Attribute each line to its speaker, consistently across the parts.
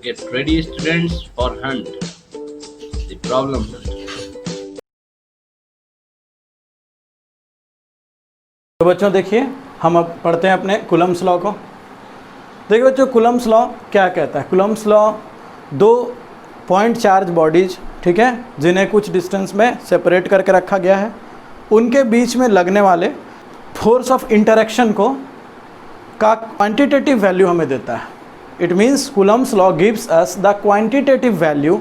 Speaker 1: Get ready, students, for hunt. The problem hunter.
Speaker 2: तो बच्चों देखिए, हम अब पढ़ते हैं अपने कूलम्ब्स लॉ को। देखिए बच्चों, कूलम्ब्स लॉ क्या कहता है? कूलम्ब्स लॉ दो पॉइंट चार्ज बॉडीज, ठीक है, जिन्हें कुछ डिस्टेंस में सेपरेट करके रखा गया है, उनके बीच में लगने वाले फोर्स ऑफ इंटरेक्शन को का क्वांटिटेटिव वैल्यू हमें देता है। It means Coulomb's law gives us the quantitative value,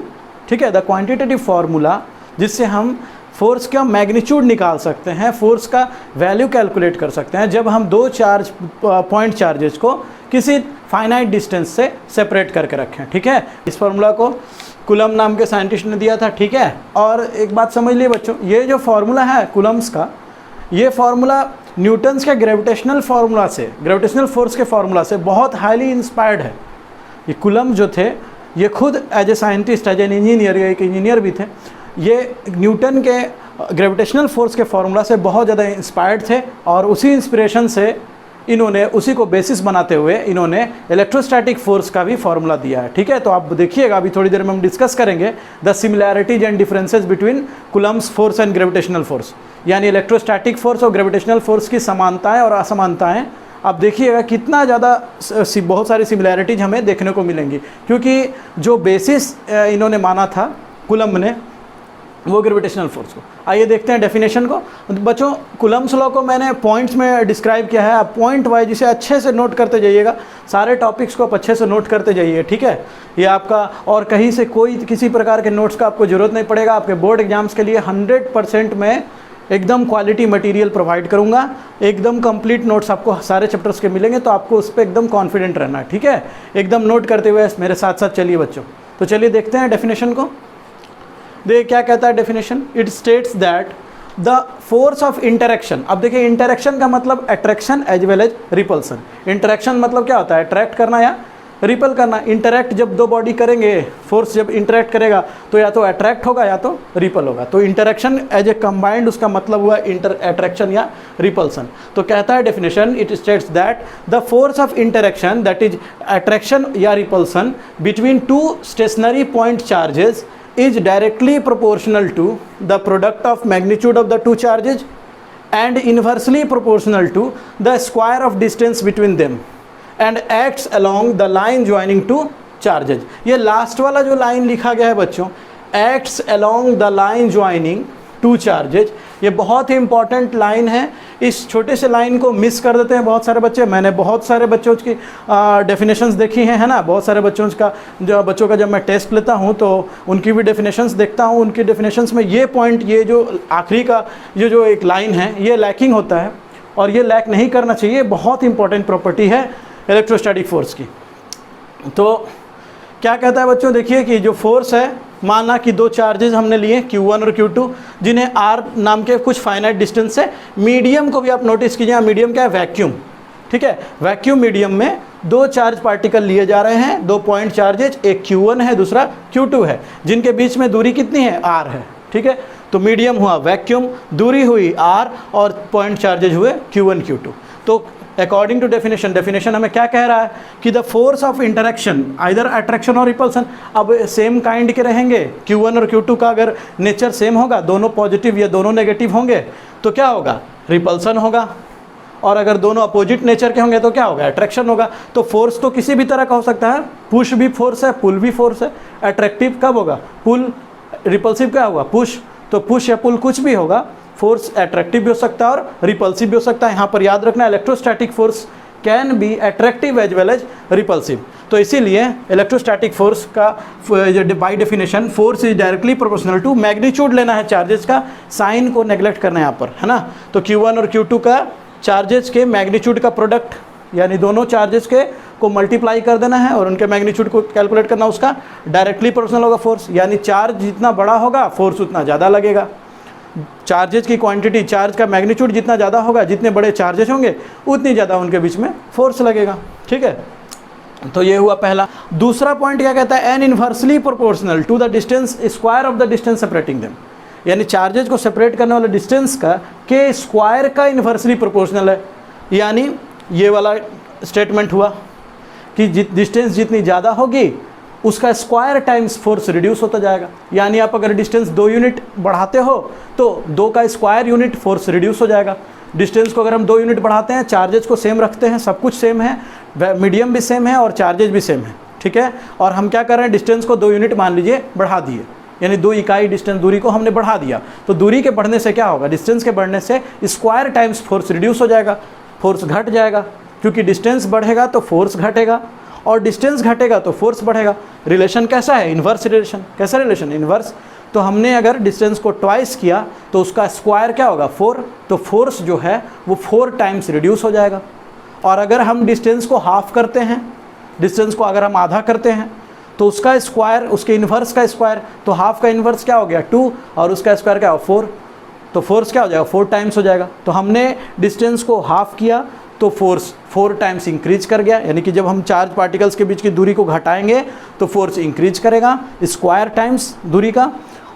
Speaker 2: ठीक है, द क्वांटिटेटिव फार्मूला जिससे हम फोर्स का मैग्नीट्यूड निकाल सकते हैं, फोर्स का वैल्यू कैलकुलेट कर सकते हैं जब हम दो चार्ज पॉइंट चार्जेस को किसी फाइनाइट डिस्टेंस से सेपरेट करके रखें, ठीक है। इस फार्मूला को कूलम्ब नाम के साइंटिस्ट ने दिया था, ठीक है। और एक बात समझ लिए बच्चों, ये जो फार्मूला है कूलम्ब्स का, ये फार्मूला न्यूटन्स के ग्रेविटेशनल फार्मूला से, ग्रेविटेशनल फोर्स के फार्मूला से बहुत हाईली इंस्पायर्ड है। ये कूलम्ब जो थे, ये खुद as a scientist, as an engineer, ये एक इंजीनियर भी थे, ये न्यूटन के ग्रेविटेशनल फोर्स के फार्मूला से बहुत ज़्यादा इंस्पायर्ड थे और उसी इंस्पिरेशन से इन्होंने, उसी को बेसिस बनाते हुए इन्होंने इलेक्ट्रोस्टैटिक फोर्स का भी फार्मूला दिया है, ठीक है। तो आप देखिएगा, अभी थोड़ी देर में हम डिस्कस करेंगे the similarities and differences between Coulomb's force and gravitational force, यानी इलेक्ट्रोस्टैटिक फोर्स और ग्रेविटेशनल फोर्स की समानताएं और असमानताएं। आप देखिएगा कितना ज़्यादा बहुत सारी सिमिलैरिटीज हमें देखने को मिलेंगी, क्योंकि जो बेसिस इन्होंने माना था कूलम्ब ने, वो ग्रेविटेशनल फोर्स को। आइए देखते हैं डेफिनेशन को। बच्चों, कूलम्ब्स लॉ को मैंने पॉइंट्स में डिस्क्राइब किया है, आप पॉइंट वाइज इसे अच्छे से नोट करते जाइएगा, सारे टॉपिक्स को आप अच्छे से नोट करते जाइए, ठीक है। ये आपका, और कहीं से कोई किसी प्रकार के नोट्स का आपको ज़रूरत नहीं पड़ेगा। आपके बोर्ड एग्जाम्स के लिए 100% मैं एकदम क्वालिटी मटेरियल प्रोवाइड करूँगा, एकदम कंप्लीट नोट्स आपको सारे चैप्टर्स के मिलेंगे, तो आपको उस पर एकदम कॉन्फिडेंट रहना है, ठीक है। एकदम नोट करते हुए मेरे साथ साथ चलिए बच्चों। तो चलिए देखते हैं डेफिनेशन को। देखिए क्या कहता है definition. It states that the force of interaction. अब देखिए, इंटरेक्शन का मतलब attraction as well as repulsion. Interaction मतलब क्या होता है? अट्रैक्ट करना या रिपल करना। इंटरैक्ट जब दो बॉडी करेंगे, फोर्स जब इंटरैक्ट करेगा तो या तो अट्रैक्ट होगा या तो रिपल होगा। तो इंटरेक्शन एज ए कंबाइंड, उसका मतलब हुआ अट्रैक्शन या रिपल्सन। तो कहता है definition, it states that the force of interaction, that is attraction या repulsion, between two stationary point charges is directly proportional to the product of magnitude of the two charges and inversely proportional to the square of distance between them and acts along the line joining two charges। ये last वाला जो line लिखा गया है बच्चों, acts along the line joining two charges, ये बहुत ही important line है। इस छोटे से लाइन को मिस कर देते हैं बहुत सारे बच्चे। मैंने बहुत सारे बच्चों की डेफिनेशंस देखी हैं, है ना। बहुत सारे बच्चों का जब मैं टेस्ट लेता हूं तो उनकी भी डेफिनेशंस देखता हूं। उनकी डेफिनेशंस में ये पॉइंट, ये जो आखिरी का ये जो एक लाइन है, ये लैकिंग होता है और ये लैक नहीं करना चाहिए। बहुत इंपॉर्टेंट प्रॉपर्टी है इलेक्ट्रोस्टैटिक फोर्स की। तो क्या कहता है बच्चों, देखिए कि जो फोर्स है, माना कि दो चार्जेस हमने लिए Q1 और Q2, जिन्हें R नाम के कुछ फाइनाइट डिस्टेंस से, मीडियम को भी आप नोटिस कीजिए, मीडियम क्या है? वैक्यूम, ठीक है। वैक्यूम मीडियम में दो चार्ज पार्टिकल लिए जा रहे हैं, दो पॉइंट चार्जेज, एक Q1 है, दूसरा Q2 है, जिनके बीच में दूरी कितनी है? R है, ठीक है। तो मीडियम हुआ वैक्यूम, दूरी हुई R और पॉइंट चार्जेज हुए Q1 Q2। तो अकॉर्डिंग टू डेफिनेशन, डेफिनेशन हमें क्या कह रहा है कि the force of interaction, either attraction और रिपल्सन, अब सेम काइंड के रहेंगे। Q1 और Q2 का अगर नेचर सेम होगा, दोनों पॉजिटिव या दोनों नेगेटिव होंगे, तो क्या होगा? रिपल्सन होगा। और अगर दोनों अपोजिट नेचर के होंगे तो क्या होगा? अट्रैक्शन होगा। तो फोर्स तो किसी भी तरह का हो सकता है, पुश भी फोर्स है, पुल भी फोर्स है। अट्रैक्टिव कब होगा? पुल। रिपल्सिव क्या होगा? पुश। तो पुश या पुल कुछ भी होगा, फोर्स अट्रैक्टिव भी हो सकता है और रिपल्सिव भी हो सकता है। यहाँ पर याद रखना, electrostatic force can be attractive as well as repulsive. तो इसीलिए इलेक्ट्रोस्टैटिक फोर्स का by definition, force is directly proportional to magnitude लेना है चार्जेस का, साइन को नेग्लेक्ट करना है यहाँ पर, है ना। तो Q1 और Q2 का चार्जेस के मैग्नीट्यूड का प्रोडक्ट, यानी दोनों चार्जेस के को मल्टीप्लाई कर देना है और उनके मैग्नीट्यूड को कैलकुलेट करना, उसका डायरेक्टली प्रोपोर्शनल होगा फोर्स। यानी चार्ज जितना बड़ा होगा, फोर्स उतना ज़्यादा लगेगा। चार्जेस की क्वांटिटी, चार्ज का मैग्नीट्यूड जितना ज़्यादा होगा, जितने बड़े चार्जेस होंगे उतनी ज़्यादा उनके बीच में फोर्स लगेगा, ठीक है। तो ये हुआ पहला। दूसरा पॉइंट क्या कहता है? And inversely proportional to the distance square of the distance separating them, यानी चार्जेस को सेपरेट करने वाले डिस्टेंस का के स्क्वायर का इनवर्सली प्रोपोर्शनल है। यानी ये वाला स्टेटमेंट हुआ कि डिस्टेंस जितनी ज़्यादा होगी उसका स्क्वायर टाइम्स फोर्स रिड्यूस होता जाएगा। यानी आप अगर डिस्टेंस 2 यूनिट बढ़ाते हो तो 2 का स्क्वायर यूनिट फोर्स रिड्यूस हो जाएगा। डिस्टेंस को अगर हम 2 यूनिट बढ़ाते हैं, चार्जेस को सेम रखते हैं, सब कुछ सेम है, मीडियम भी सेम है और चार्जेस भी सेम है, ठीक है। और हम क्या कर रहे हैं, डिस्टेंस को 2 यूनिट मान लीजिए बढ़ा दिए, यानी 2 इकाई डिस्टेंस दूरी को हमने बढ़ा दिया, तो दूरी के बढ़ने से क्या होगा, डिस्टेंस के बढ़ने से स्क्वायर टाइम्स फोर्स रिड्यूस हो जाएगा, फोर्स घट जाएगा, क्योंकि डिस्टेंस बढ़ेगा तो फोर्स घटेगा और डिस्टेंस घटेगा तो फोर्स बढ़ेगा। रिलेशन कैसा है, इन्वर्स रिलेशन। कैसा रिलेशन, इन्वर्स। तो हमने अगर डिस्टेंस को ट्वाइस किया तो उसका स्क्वायर क्या होगा, 4, तो फोर्स जो है वो 4 टाइम्स रिड्यूस हो जाएगा। और अगर हम डिस्टेंस को हाफ करते हैं, डिस्टेंस को अगर हम आधा करते हैं तो उसका स्क्वायर, उसके इन्वर्स का स्क्वायर, तो हाफ का इन्वर्स क्या हो गया 2 और उसका स्क्वायर क्या हो 4, तो फोर्स क्या हो जाएगा 4 टाइम्स हो जाएगा। तो हमने डिस्टेंस को हाफ किया तो फोर्स 4 टाइम्स इंक्रीज कर गया, यानी कि जब हम चार्ज पार्टिकल्स के बीच की दूरी को घटाएंगे तो फोर्स इंक्रीज करेगा स्क्वायर टाइम्स दूरी का,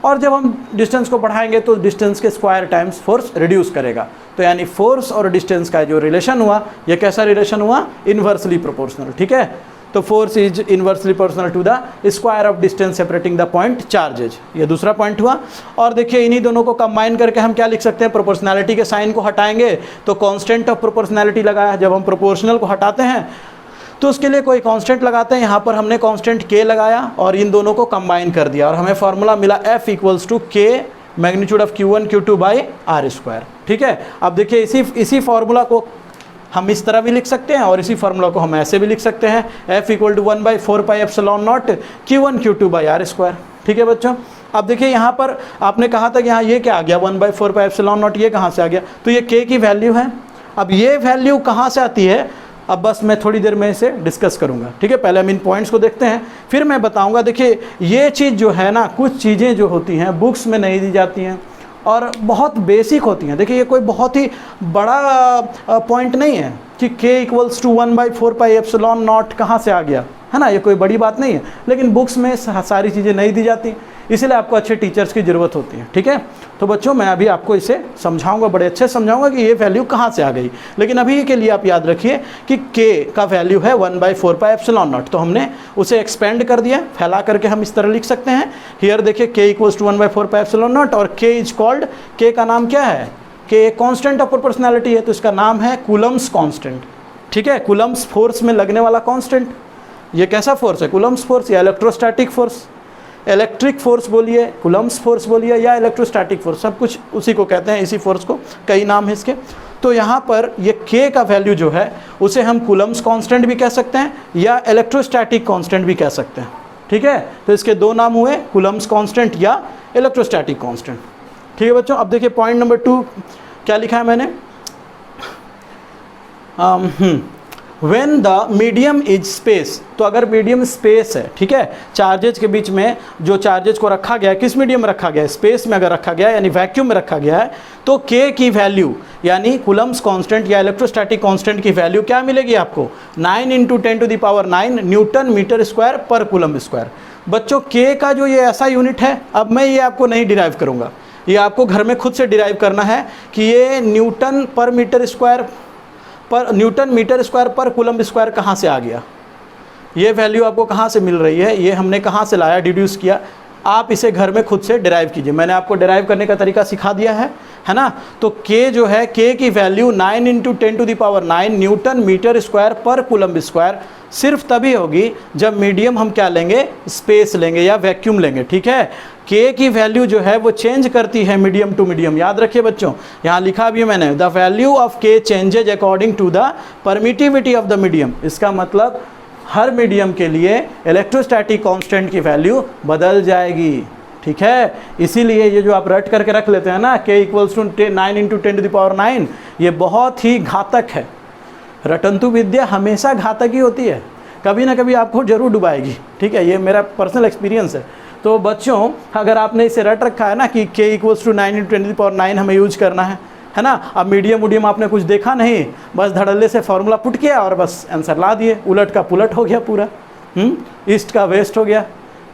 Speaker 2: और जब हम डिस्टेंस को बढ़ाएंगे तो डिस्टेंस के स्क्वायर टाइम्स फोर्स रिड्यूस करेगा। तो यानी फोर्स और डिस्टेंस का जो रिलेशन हुआ, ये कैसा रिलेशन हुआ, इन्वर्सली प्रोपोर्शनल, ठीक है। तो force is inversely proportional to the square of distance separating the point charges, ये दूसरा पॉइंट हुआ। और देखिए इन्हीं दोनों को कंबाइन करके हम क्या लिख सकते हैं, प्रोपोर्शनैलिटी के साइन को हटाएंगे तो कांस्टेंट ऑफ प्रोपोर्शनैलिटी लगाया। जब हम प्रोपोर्शनल को हटाते हैं तो उसके लिए कोई कांस्टेंट लगाते हैं, यहाँ पर हमने कांस्टेंट k लगाया और इन दोनों को कंबाइन कर दिया और हमें फॉर्मूला मिला F equals to k magnitude of Q1 Q2 by R square, ठीक है। अब देखिए इसी फार्मूला को हम इस तरह भी लिख सकते हैं और इसी फार्मूला को हम ऐसे भी लिख सकते हैं, F equal to 1/4πε0 Q1 Q2 by R square, ठीक है बच्चों। अब देखिए यहाँ पर आपने कहा था कि यहाँ ये क्या आ गया 1/4πε0, ये कहाँ से आ गया, तो ये k की वैल्यू है। अब ये वैल्यू कहाँ से आती है, अब बस मैं थोड़ी देर में इसे डिस्कस करूँगा, ठीक है। पहले हम इन पॉइंट्स को देखते हैं फिर मैं बताऊँगा। देखिए ये चीज़ जो है ना, कुछ चीज़ें जो होती हैं बुक्स में नहीं दी जाती हैं और बहुत बेसिक होती हैं। देखिए ये कोई बहुत ही बड़ा पॉइंट नहीं है कि k इक्वल्स टू 1/4πε0 कहाँ से आ गया, है ना, ये कोई बड़ी बात नहीं है, लेकिन बुक्स में सारी चीज़ें नहीं दी जाती, इसलिए आपको अच्छे टीचर्स की ज़रूरत होती है, ठीक है। तो बच्चों मैं अभी आपको इसे समझाऊंगा, बड़े अच्छे समझाऊंगा कि ये वैल्यू कहाँ से आ गई, लेकिन अभी के लिए आप याद रखिए कि k का वैल्यू है 1/4πε0, तो हमने उसे एक्सपेंड कर दिया, फैला करके हम इस तरह लिख सकते हैं। हियर देखिए k इक्वल्स टू 1/4πε0 और k इज कॉल्ड, k का नाम क्या है, k कॉन्स्टेंट ऑफ प्रोपोर्शनैलिटी है, तो इसका नाम है कूलम्स कॉन्स्टेंट, ठीक है। कूलम्स फोर्स में लगने वाला कॉन्स्टेंट, ये कैसा फोर्स है, कूलम्स फोर्स या इलेक्ट्रोस्टैटिक फोर्स, इलेक्ट्रिक फोर्स बोलिए, कूलम्स फोर्स बोलिए या इलेक्ट्रोस्टैटिक फोर्स, सब कुछ उसी को कहते हैं, इसी फोर्स को, कई नाम है इसके। तो यहाँ पर ये k का वैल्यू जो है उसे हम कूलम्स कांस्टेंट भी कह सकते हैं या इलेक्ट्रोस्टैटिक कांस्टेंट भी कह सकते हैं, ठीक है। तो इसके दो नाम हुए, कूलम्स कांस्टेंट या इलेक्ट्रोस्टैटिक कांस्टेंट, ठीक है बच्चों। अब देखिए पॉइंट नंबर 2 क्या लिखा है मैंने, when the medium is space, तो अगर मीडियम स्पेस है, ठीक है, चार्जेज के बीच में जो चार्जेज को रखा गया है, किस मीडियम में रखा गया है, स्पेस में अगर रखा गया है यानी वैक्यूम में रखा गया है, तो k की वैल्यू यानी कूलम्स कांस्टेंट या इलेक्ट्रोस्टैटिक कांस्टेंट की वैल्यू क्या मिलेगी आपको, 9 × 10⁹ न्यूटन मीटर स्क्वायर पर कूलम स्क्वायर। बच्चों k का जो ये ऐसा यूनिट है, अब मैं ये आपको नहीं डिराइव करूँगा, ये आपको घर में खुद से डिराइव करना है कि ये न्यूटन पर मीटर स्क्वायर पर, न्यूटन मीटर स्क्वायर पर कूलम स्क्वायर कहाँ से आ गया, ये वैल्यू आपको कहाँ से मिल रही है, ये हमने कहाँ से लाया, डिड्यूस किया। आप इसे घर में खुद से डिराइव कीजिए, मैंने आपको डिराइव करने का तरीका सिखा दिया है ना। तो k जो है, k की वैल्यू 9 × 10⁹ न्यूटन मीटर स्क्वायर पर कूलम स्क्वायर सिर्फ तभी होगी जब मीडियम हम क्या लेंगे, स्पेस लेंगे या वैक्यूम लेंगे, ठीक है। k की वैल्यू जो है वो चेंज करती है मीडियम टू मीडियम, याद रखिए बच्चों, यहाँ लिखा भी मैंने, the value of k changes according to the permittivity of the medium. इसका मतलब हर मीडियम के लिए इलेक्ट्रोस्टैटिक कांस्टेंट की वैल्यू बदल जाएगी, ठीक है। इसीलिए ये जो आप रट करके रख लेते हैं ना, k इक्वल्स टू 9 × 10⁹, ये बहुत ही घातक है। रटंतु विद्या हमेशा घातक ही होती है, कभी ना कभी आपको जरूर डुबाएगी, ठीक है, ये मेरा पर्सनल एक्सपीरियंस है। तो बच्चों अगर आपने इसे रट रखा है ना कि k इक्वल्स टू 9 × 10⁹ हमें यूज करना है ना, अब मीडियम आपने कुछ देखा नहीं, बस धड़ल्ले से फॉर्मूला पुट किया और बस आंसर ला दिए, उलट का पुलट हो गया पूरा, ईस्ट का वेस्ट हो गया,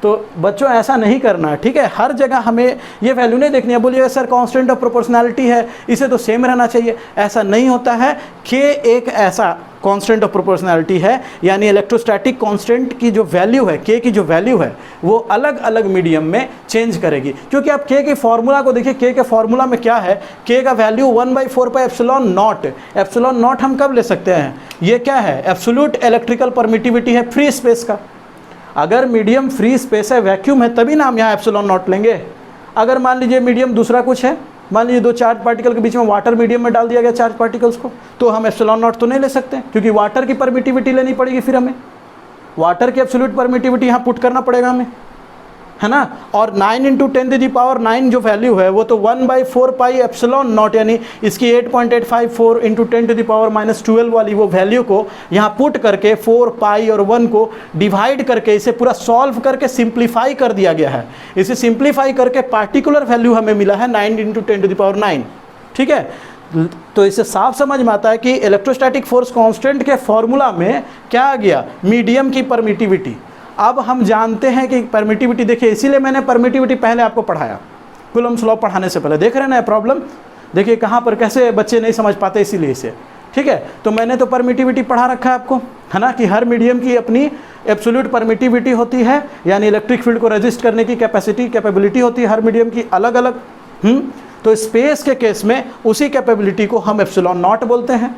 Speaker 2: तो बच्चों ऐसा नहीं करना है, ठीक है। हर जगह हमें ये वैल्यू नहीं देखनी है। बोलिएगा सर कांस्टेंट ऑफ प्रोपोर्शनैलिटी है, इसे तो सेम रहना चाहिए, ऐसा नहीं होता है। के एक ऐसा कांस्टेंट ऑफ प्रोपोर्शनैलिटी है, यानी इलेक्ट्रोस्टैटिक कांस्टेंट की जो वैल्यू है, के की जो वैल्यू है वो अलग अलग मीडियम में चेंज करेगी। क्योंकि आप के फॉर्मूला को देखिए, के फॉर्मूला में क्या है, के का value 1/4 pi epsilon not. Epsilon not हम कब ले सकते हैं, ये क्या है, एब्सोल्यूट इलेक्ट्रिकल परमिटिविटी है फ्री स्पेस का। अगर मीडियम फ्री स्पेस है, वैक्यूम है, तभी ना हम यहाँ एप्सिलॉन नॉट लेंगे। अगर मान लीजिए मीडियम दूसरा कुछ है, मान लीजिए दो चार्ज पार्टिकल के बीच में वाटर मीडियम में डाल दिया गया चार्ज पार्टिकल्स को, तो हम एप्सिलॉन नॉट तो नहीं ले सकते, क्योंकि वाटर की परमिटिविटी लेनी पड़ेगी। फिर हमें वाटर की एब्सोल्यूट परमिटिविटी यहाँ पुट करना पड़ेगा हमें, है ना। और 9 × 10⁹ जो वैल्यू है वो तो 1/4 पाई एप्सिलॉन नॉट, यानी इसकी 8.854 × 10⁻⁻12 वाली वो वैल्यू को यहाँ पुट करके 4 पाई और 1 को डिवाइड करके इसे पूरा सॉल्व करके सिंप्लीफाई कर दिया गया है। इसे सिंप्लीफाई करके पार्टिकुलर वैल्यू हमें मिला है 9 × 10⁹, ठीक है। तो इससे साफ समझ में आता है कि इलेक्ट्रोस्टैटिक फोर्स कांस्टेंट के फॉर्मूला में क्या आ गया, मीडियम की परमिटिविटी। अब हम जानते हैं कि परमिटिविटी, देखिए इसीलिए मैंने परमिटिविटी पहले आपको पढ़ाया, कूलम्ब्स लॉ पढ़ाने से पहले। देख रहे हैं ना प्रॉब्लम, देखिए कहाँ पर कैसे बच्चे नहीं समझ पाते, इसीलिए इसे, ठीक है। तो मैंने तो परमिटिविटी पढ़ा रखा है आपको, है ना, कि हर मीडियम की अपनी एब्सोल्यूट परमिटिविटी होती है, यानी इलेक्ट्रिक फील्ड को रेजिस्ट करने की कैपेबिलिटी होती है हर मीडियम की अलग अलग। तो स्पेस के केस में उसी कैपेबिलिटी को हम एप्सिलॉन नॉट बोलते हैं,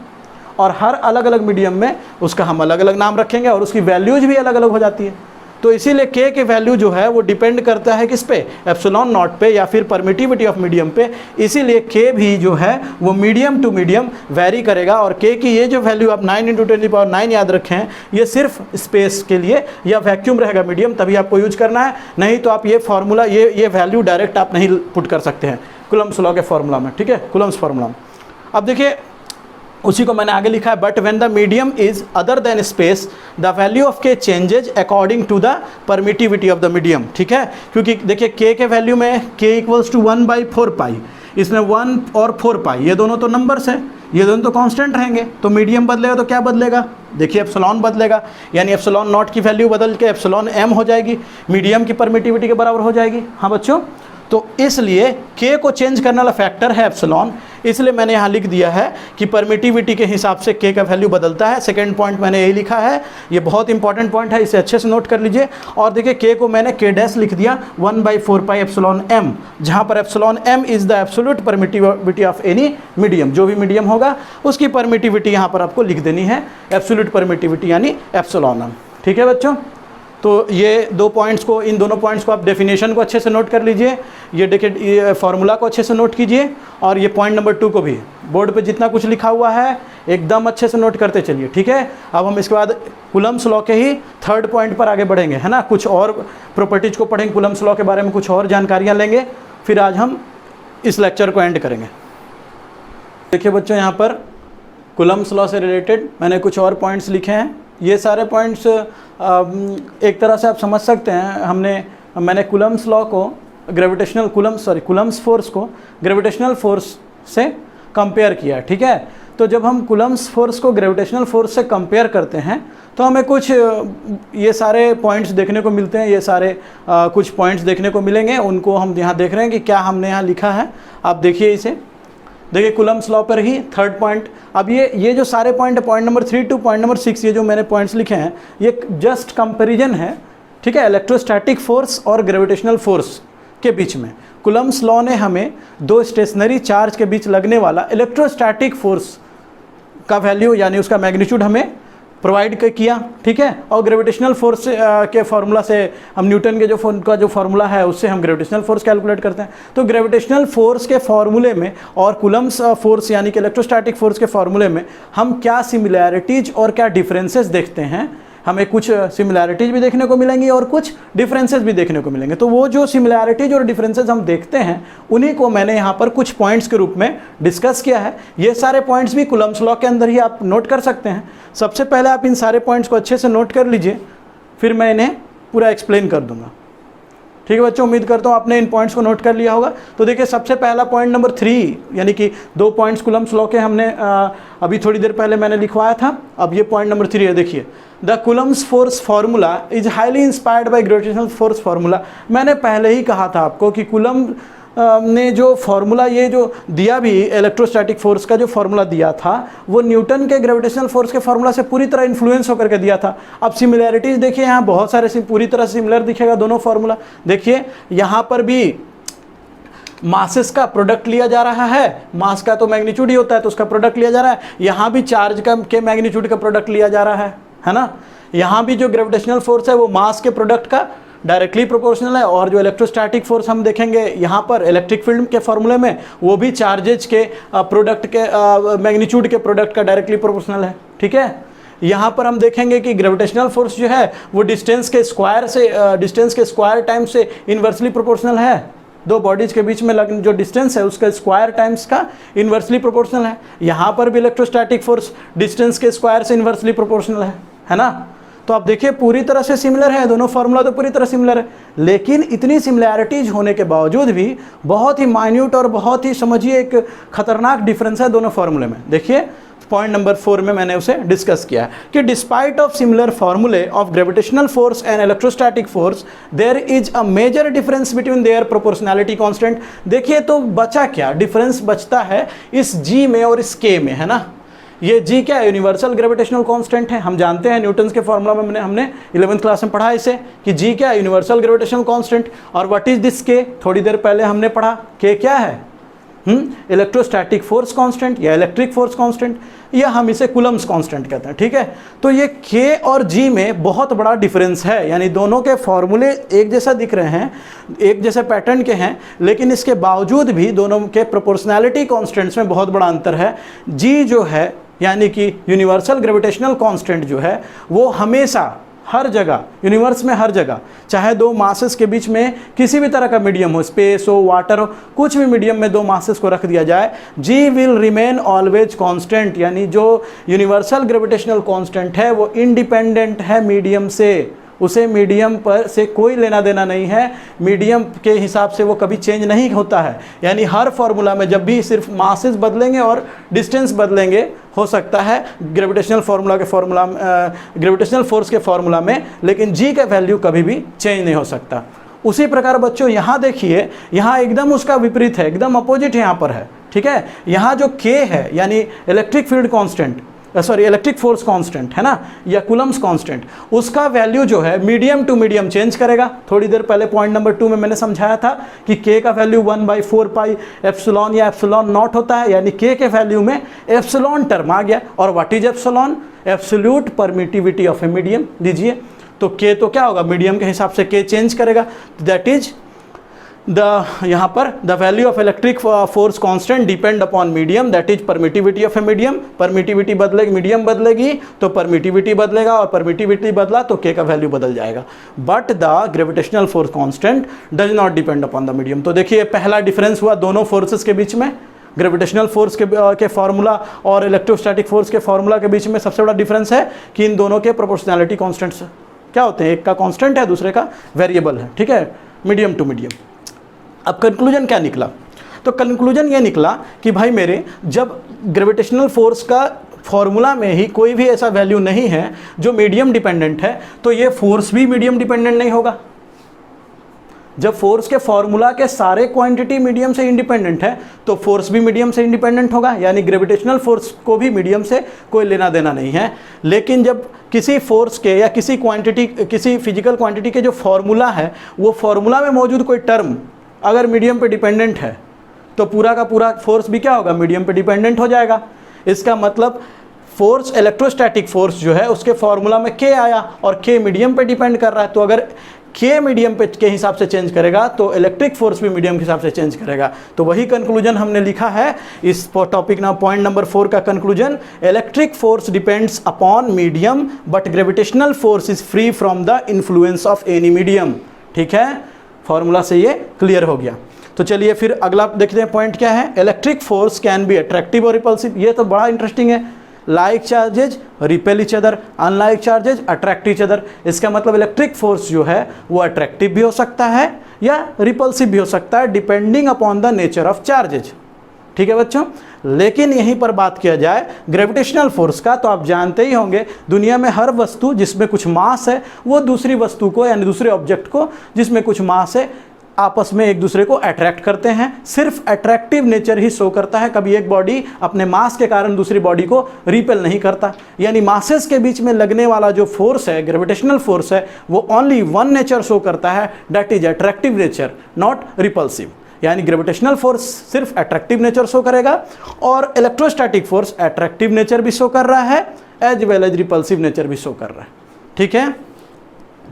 Speaker 2: और हर अलग अलग मीडियम में उसका हम अलग अलग नाम रखेंगे, और उसकी वैल्यूज भी अलग अलग हो जाती है। तो इसीलिए के की वैल्यू जो है वो डिपेंड करता है किस पे, एप्सिलॉन नॉट पे, या फिर परमिटिविटी ऑफ मीडियम पे। इसीलिए के भी जो है वो मीडियम टू मीडियम वेरी करेगा। और के की ये जो वैल्यू आप 9 × 10⁹ याद रखें, ये सिर्फ स्पेस के लिए या वैक्यूम रहेगा मीडियम, तभी आपको यूज करना है। नहीं तो आप ये फार्मूला, ये वैल्यू डायरेक्ट आप नहीं पुट कर सकते हैं कूलम्ब्स लॉ के फार्मूला में, ठीक है, कूलम्ब्स फार्मूला में। अब देखिए उसी को मैंने आगे लिखा है, but when the medium is other than space the value of K changes according to the permittivity of the medium, ठीक है। क्योंकि देखिए के वैल्यू में के = 1/4 पाई, इसमें 1 और 4 पाई ये दोनों तो नंबर्स हैं, ये दोनों तो कांस्टेंट रहेंगे। तो मीडियम बदलेगा तो क्या बदलेगा, देखिए एप्सिलॉन बदलेगा, यानी एप्सिलॉन नॉट की वैल्यू बदल के एप्सिलॉन m हो जाएगी, मीडियम की परमिटिविटी के बराबर हो जाएगी। हाँ बच्चों, तो इसलिए के को चेंज करने वाला फैक्टर है एप्सिलॉन, इसलिए मैंने यहाँ लिख दिया है कि परमिटिविटी के हिसाब से के का वैल्यू बदलता है। सेकंड पॉइंट मैंने यही लिखा है, ये बहुत इंपॉर्टेंट पॉइंट है, इसे अच्छे से नोट कर लीजिए। और देखिए के को मैंने के डैश लिख दिया 1/4 पाई एप्सिलॉन m, जहाँ पर epsilon m is the absolute permittivity of any medium, जो भी मीडियम होगा उसकी परमिटिविटी यहाँ पर आपको लिख देनी है, एब्सोल्यूट परमिटिविटी यानी एप्सिलॉन m, ठीक है बच्चों। तो ये दो पॉइंट्स को, इन दोनों पॉइंट्स को आप डेफिनेशन को अच्छे से नोट कर लीजिए, ये देखिए ये फार्मूला को अच्छे से नोट कीजिए, और ये पॉइंट नंबर 2 को भी बोर्ड पे जितना कुछ लिखा हुआ है एकदम अच्छे से नोट करते चलिए, ठीक है। अब हम इसके बाद कूलम्ब्स लॉ के ही थर्ड पॉइंट पर आगे बढ़ेंगे, है ना। कुछ और प्रॉपर्टीज़ को पढ़ेंगे, कूलम्ब्स लॉ के बारे में कुछ और जानकारियाँ लेंगे, फिर आज हम इस लेक्चर को एंड करेंगे। देखिए बच्चों, यहाँ पर कूलम्ब्स लॉ से रिलेटेड मैंने कुछ और पॉइंट्स लिखे हैं। ये सारे पॉइंट्स एक तरह से आप समझ सकते हैं, मैंने कूलम्ब्स लॉ को कूलम्ब्स फोर्स को ग्रेविटेशनल फोर्स से कंपेयर किया, ठीक है। तो जब हम कूलम्ब्स फोर्स को ग्रेविटेशनल फोर्स से कंपेयर करते हैं तो हमें कुछ ये सारे पॉइंट्स देखने को मिलते हैं, ये सारे कुछ पॉइंट्स देखने को मिलेंगे, उनको हम यहाँ देख रहे हैं कि क्या हमने यहाँ लिखा है। आप देखिए इसे, देखिए कूलम्ब्स लॉ पर ही थर्ड पॉइंट। अब ये जो सारे point number 3 two point number 6, ये जो मैंने पॉइंट्स लिखे हैं ये जस्ट कंपैरिजन है, ठीक है, इलेक्ट्रोस्टैटिक फोर्स और ग्रेविटेशनल फोर्स के बीच में। कूलम्ब्स लॉ ने हमें दो स्टेशनरी चार्ज के बीच लगने वाला इलेक्ट्रोस्टैटिक फोर्स का वैल्यू यानी उसका मैग्नीट्यूड हमें प्रोवाइड किया, ठीक है। और ग्रेविटेशनल फोर्स के फार्मूला से हम न्यूटन के जो फार्मूला है उससे हम ग्रेविटेशनल फोर्स कैलकुलेट करते हैं। तो ग्रेविटेशनल फोर्स के फार्मूले में और कूलम्ब्स फोर्स यानी कि इलेक्ट्रोस्टैटिक फोर्स के फार्मूले में हम क्या सिमिलैरिटीज और क्या डिफरेंसेस देखते हैं, हमें कुछ सिमिलैरिटीज भी देखने को मिलेंगी और कुछ डिफरेंसेस भी देखने को मिलेंगे। तो वो जो सिमिलैरिटीज और डिफरेंसेस हम देखते हैं उन्हीं को मैंने यहाँ पर कुछ पॉइंट्स के रूप में डिस्कस किया है। ये सारे पॉइंट्स भी कूलम्ब्स लॉ के अंदर ही आप नोट कर सकते हैं। सबसे पहले आप इन सारे पॉइंट्स को अच्छे से नोट कर लीजिए, फिर मैं इन्हें पूरा एक्सप्लेन कर दूंगा। ठीक है बच्चों, उम्मीद करता हूँ आपने इन पॉइंट्स को नोट कर लिया होगा। तो देखिए सबसे पहला पॉइंट नंबर 3, यानी कि 2 पॉइंट्स कूलम्स लॉ के हमने अभी थोड़ी देर पहले मैंने लिखवाया था। अब ये पॉइंट नंबर 3 है, देखिए the Coulomb's force formula is highly inspired by gravitational force formula. मैंने पहले ही कहा था आपको कि कूलम ने जो फार्मूला ये जो दिया भी इलेक्ट्रोस्टैटिक फोर्स का जो फार्मूला दिया था वो न्यूटन के ग्रेविटेशनल फोर्स के फार्मूला से पूरी तरह इन्फ्लुएंस होकर के दिया था। अब सिमिलैरिटीज़ देखिए, यहाँ बहुत सारे पूरी तरह सिमिलर दिखेगा दोनों फार्मूला। देखिए यहाँ पर भी मासेस का प्रोडक्ट लिया जा रहा है, मास का तो मैग्नीट्यूड ही होता है तो उसका प्रोडक्ट लिया जा रहा है। यहाँ भी चार्ज का के मैग्नीट्यूड का प्रोडक्ट लिया जा रहा है ना। यहाँ भी जो ग्रेविटेशनल फोर्स है वो मास के प्रोडक्ट का डायरेक्टली प्रोपोर्शनल है, और जो इलेक्ट्रोस्टैटिक फोर्स हम देखेंगे यहाँ पर इलेक्ट्रिक फील्ड के फॉर्मूले में वो भी चार्जेज के प्रोडक्ट के मैग्नीट्यूड के प्रोडक्ट का डायरेक्टली प्रोपोर्शनल है। ठीक है, यहाँ पर हम देखेंगे कि ग्रेविटेशनल फोर्स जो है वो डिस्टेंस के स्क्वायर टाइम से इन्वर्सली प्रोपोर्शनल है। दो बॉडीज के बीच में जो डिस्टेंस है उसका स्क्वायर टाइम्स का इन्वर्सली प्रोपोर्शनल है। यहाँ पर भी इलेक्ट्रोस्टैटिक फोर्स डिस्टेंस के स्क्वायर से इन्वर्सली प्रोपोर्शनल है ना। तो आप देखिए पूरी तरह से सिमिलर है, दोनों फार्मूला तो पूरी तरह सिमिलर है, लेकिन इतनी सिमिलैरिटीज होने के बावजूद भी बहुत ही माइन्यूट और बहुत ही समझिए एक खतरनाक डिफरेंस है दोनों फार्मूले में। देखिए पॉइंट नंबर 4 में मैंने उसे डिस्कस किया है कि डिस्पाइट ऑफ सिमिलर फार्मूले of gravitational force and electrostatic force there is a major difference between their proportionality constant. देखिए तो बचा क्या डिफरेंस बचता है इस जी में और इस के में, है ना। ये जी क्या है, यूनिवर्सल ग्रेविटेशनल कांस्टेंट है। हम जानते हैं न्यूटन्स के फॉर्मूला में हमने 11th क्लास में पढ़ा इसे कि जी क्या है, यूनिवर्सल ग्रेविटेशनल कांस्टेंट। और व्हाट इज दिस के, थोड़ी देर पहले हमने पढ़ा के क्या है, इलेक्ट्रोस्टैटिक फोर्स कांस्टेंट या इलेक्ट्रिक फोर्स कांस्टेंट, या हम इसे कूलम्स कांस्टेंट कहते हैं। ठीक है, तो ये के और जी में बहुत बड़ा डिफरेंस है, यानी दोनों के फॉर्मूले एक जैसा दिख रहे हैं, एक जैसे पैटर्न के हैं, लेकिन इसके बावजूद भी दोनों के प्रोपोर्शनैलिटी कांस्टेंट्स में बहुत बड़ा अंतर है। जी जो है यानी कि यूनिवर्सल ग्रेविटेशनल कांस्टेंट जो है वो हमेशा हर जगह यूनिवर्स में हर जगह, चाहे दो मासेस के बीच में किसी भी तरह का मीडियम हो, स्पेस हो, वाटर हो, कुछ भी मीडियम में दो मासेस को रख दिया जाए, जी विल रिमेन ऑलवेज कांस्टेंट। यानी जो यूनिवर्सल ग्रेविटेशनल कांस्टेंट है वो इंडिपेंडेंट है मीडियम से, उसे मीडियम पर से कोई लेना देना नहीं है, मीडियम के हिसाब से वो कभी चेंज नहीं होता है। यानी हर फॉर्मूला में जब भी सिर्फ मासेस बदलेंगे और डिस्टेंस बदलेंगे, हो सकता है ग्रेविटेशनल ग्रेविटेशनल फोर्स के फॉर्मूला में, लेकिन जी का वैल्यू कभी भी चेंज नहीं हो सकता। उसी प्रकार बच्चों यहाँ देखिए, यहाँ एकदम उसका विपरीत है, एकदम अपोजिट यहाँ पर है। ठीक है, यहाँ जो के है यानी electric field constant, electric force constant है ना, या कूलम्स कांस्टेंट, उसका वैल्यू जो है मीडियम टू मीडियम चेंज करेगा। थोड़ी देर पहले पॉइंट नंबर 2 में मैंने समझाया था कि के का वैल्यू 1/4 पाई एप्सिलॉन या एप्सिलॉन नॉट होता है, यानी के बैल्यू में एप्सिलॉन टर्म आ गया। और what is epsilon, absolute permittivity of a medium. लीजिए तो के तो क्या होगा, मीडियम के हिसाब से के चेंज करेगा, दैट इज यहाँ पर the value of electric force constant depend upon medium, that is permittivity of a medium. Permittivity बदलेगी, मीडियम बदलेगी तो परमिटिविटी बदलेगा, और परमिटिविटी बदला तो के का वैल्यू बदल जाएगा। But the gravitational force constant does not depend upon the medium. तो देखिए पहला डिफरेंस हुआ दोनों फोर्सेस के बीच में, ग्रेविटेशनल फोर्स के फार्मूला और इलेक्ट्रोस्टैटिक फोर्स के फार्मूला के बीच में सबसे बड़ा डिफरेंस है कि इन दोनों के प्रोपोर्शनैलिटी कांस्टेंट्स क्या होते हैं, एक का कांस्टेंट है दूसरे का वेरिएबल है। ठीक है, मीडियम टू मीडियम। अब कंक्लूजन क्या निकला, तो कंक्लूजन ये निकला कि भाई मेरे, जब ग्रेविटेशनल फोर्स का फॉर्मूला में ही कोई भी ऐसा वैल्यू नहीं है जो मीडियम डिपेंडेंट है, तो ये फोर्स भी मीडियम डिपेंडेंट नहीं होगा। जब फोर्स के फॉर्मूला के सारे क्वांटिटी मीडियम से इंडिपेंडेंट है तो फोर्स भी मीडियम से इंडिपेंडेंट होगा, यानी ग्रेविटेशनल फोर्स को भी मीडियम से कोई लेना देना नहीं है। लेकिन जब किसी फोर्स के या किसी क्वांटिटी, किसी फिजिकल क्वांटिटी के जो फॉर्मूला है, वो फॉर्मूला में मौजूद कोई टर्म अगर मीडियम पे डिपेंडेंट है तो पूरा का पूरा फोर्स भी क्या होगा, मीडियम पे डिपेंडेंट हो जाएगा। इसका मतलब फोर्स, इलेक्ट्रोस्टैटिक फोर्स जो है उसके फॉर्मूला में के आया और के मीडियम पे डिपेंड कर रहा है, तो अगर के मीडियम पे के हिसाब से चेंज करेगा तो इलेक्ट्रिक फोर्स भी मीडियम के हिसाब से चेंज करेगा। तो वही कंक्लूजन हमने लिखा है इस टॉपिक ना, पॉइंट नंबर 4 का conclusion, electric force depends upon medium but gravitational force is free from the influence of any medium. ठीक है, फॉर्मूला से ये क्लियर हो गया। तो चलिए फिर अगला देखते हैं पॉइंट क्या है, electric force can be attractive और रिपल्सिव। ये तो बड़ा इंटरेस्टिंग है, like charges repel each other, unlike charges attract each other. इसका मतलब इलेक्ट्रिक फोर्स जो है वो अट्रैक्टिव भी हो सकता है या रिपल्सिव भी हो सकता है, depending upon the nature of charges. ठीक है बच्चों, लेकिन यहीं पर बात किया जाए ग्रेविटेशनल फोर्स का, तो आप जानते ही होंगे दुनिया में हर वस्तु जिसमें कुछ मास है वो दूसरी वस्तु को यानी दूसरे ऑब्जेक्ट को जिसमें कुछ मास है आपस में एक दूसरे को अट्रैक्ट करते हैं। सिर्फ अट्रैक्टिव नेचर ही शो करता है, कभी एक बॉडी अपने मास के कारण दूसरी बॉडी को रिपेल नहीं करता। यानी मासेस के बीच में लगने वाला जो फोर्स है, ग्रेविटेशनल फोर्स है, वो ओनली वन नेचर शो करता है, that is attractive nature, not repulsive. यानी ग्रेविटेशनल फोर्स सिर्फ अट्रैक्टिव नेचर शो करेगा और इलेक्ट्रोस्टैटिक फोर्स अट्रैक्टिव नेचर भी शो कर रहा है as well as repulsive nature भी शो कर रहा है। ठीक है,